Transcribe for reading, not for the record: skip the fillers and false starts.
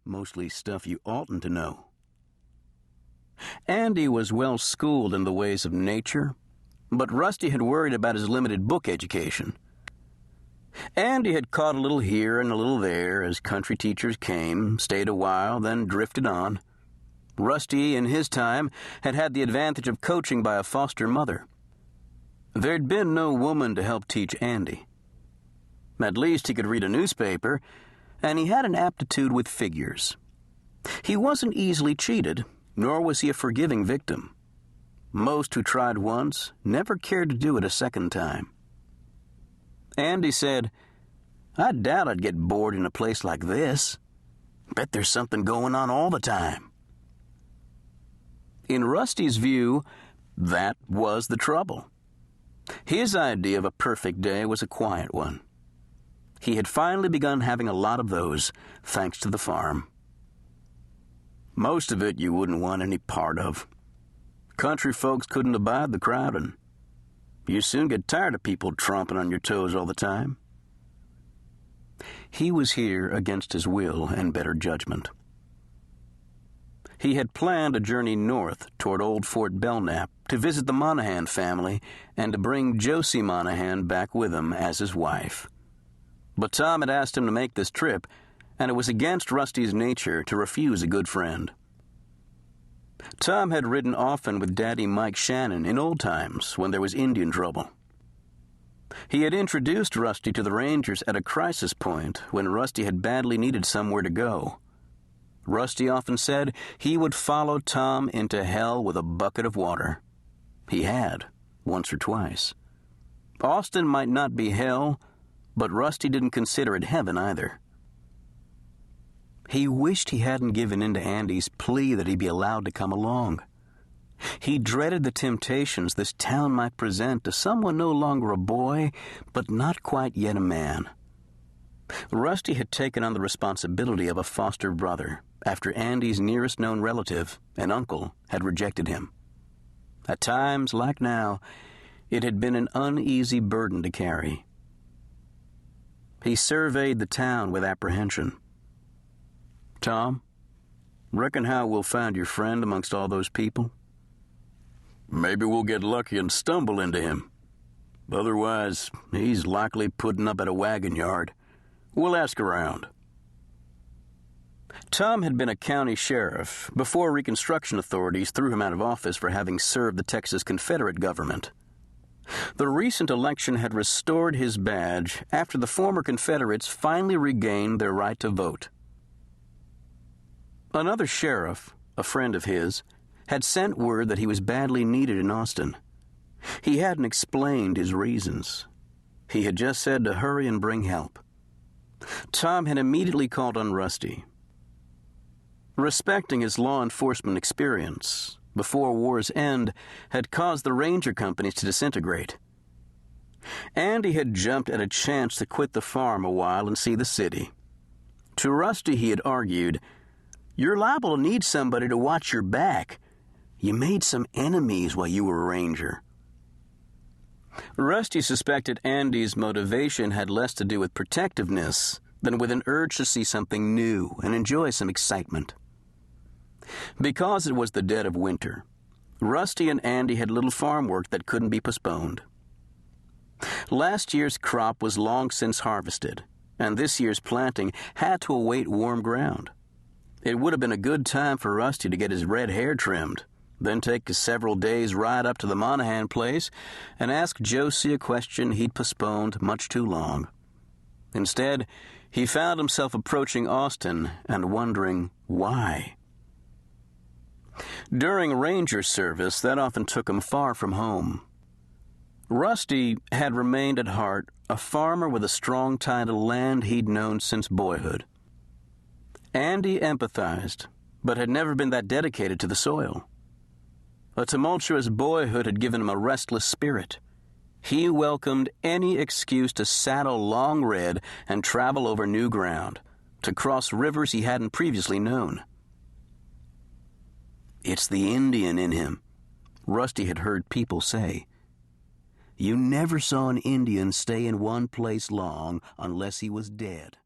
mostly stuff you oughtn't to know. Andy was well schooled in the ways of nature, but Rusty had worried about his limited book education. Andy had caught a little here and a little there as country teachers came, stayed a while, then drifted on. Rusty, in his time, had had the advantage of coaching by a foster mother. There'd been no woman to help teach Andy. At least he could read a newspaper, and he had an aptitude with figures. He wasn't easily cheated, nor was he a forgiving victim. Most who tried once never cared to do it a second time. Andy said, "I doubt I'd get bored in a place like this. Bet there's something going on all the time." In Rusty's view, that was the trouble. His idea of a perfect day was a quiet one. He had finally begun having a lot of those, thanks to the farm. Most of it you wouldn't want any part of. Country folks couldn't abide the crowding. You soon get tired of people tromping on your toes all the time. He was here against his will and better judgment. He had planned a journey north toward old Fort Belknap to visit the Monahan family and to bring Josie Monahan back with him as his wife. But Tom had asked him to make this trip, and it was against Rusty's nature to refuse a good friend. Tom had ridden often with Daddy Mike Shannon in old times when there was Indian trouble. He had introduced Rusty to the Rangers at a crisis point when Rusty had badly needed somewhere to go. Rusty often said he would follow Tom into hell with a bucket of water. He had, once or twice. Austin might not be hell, but Rusty didn't consider it heaven either. He wished he hadn't given in to Andy's plea that he be allowed to come along. He dreaded the temptations this town might present to someone no longer a boy, but not quite yet a man. Rusty had taken on the responsibility of a foster brother after Andy's nearest known relative, an uncle, had rejected him. At times, like now, it had been an uneasy burden to carry. He surveyed the town with apprehension. "Tom, reckon how we'll find your friend amongst all those people?" "Maybe we'll get lucky and stumble into him. Otherwise, he's likely putting up at a wagon yard. We'll ask around." Tom had been a county sheriff before Reconstruction authorities threw him out of office for having served the Texas Confederate government. The recent election had restored his badge after the former Confederates finally regained their right to vote. Another sheriff, a friend of his, had sent word that he was badly needed in Austin. He hadn't explained his reasons. He had just said to hurry and bring help. Tom had immediately called on Rusty. Respecting his law enforcement experience, before war's end, had caused the ranger companies to disintegrate. Andy had jumped at a chance to quit the farm a while and see the city. To Rusty he had argued, "You're liable to need somebody to watch your back. You made some enemies while you were a ranger." Rusty suspected Andy's motivation had less to do with protectiveness than with an urge to see something new and enjoy some excitement. Because it was the dead of winter, Rusty and Andy had little farm work that couldn't be postponed. Last year's crop was long since harvested, and this year's planting had to await warm ground. It would have been a good time for Rusty to get his red hair trimmed, then take a several days' ride up to the Monahan place and ask Josie a question he'd postponed much too long. Instead, he found himself approaching Austin and wondering why. During ranger service, that often took him far from home. Rusty had remained at heart a farmer with a strong tie to land he'd known since boyhood. Andy empathized, but had never been that dedicated to the soil. A tumultuous boyhood had given him a restless spirit. He welcomed any excuse to saddle long red and travel over new ground, to cross rivers he hadn't previously known. "It's the Indian in him," Rusty had heard people say. You never saw an Indian stay in one place long unless he was dead.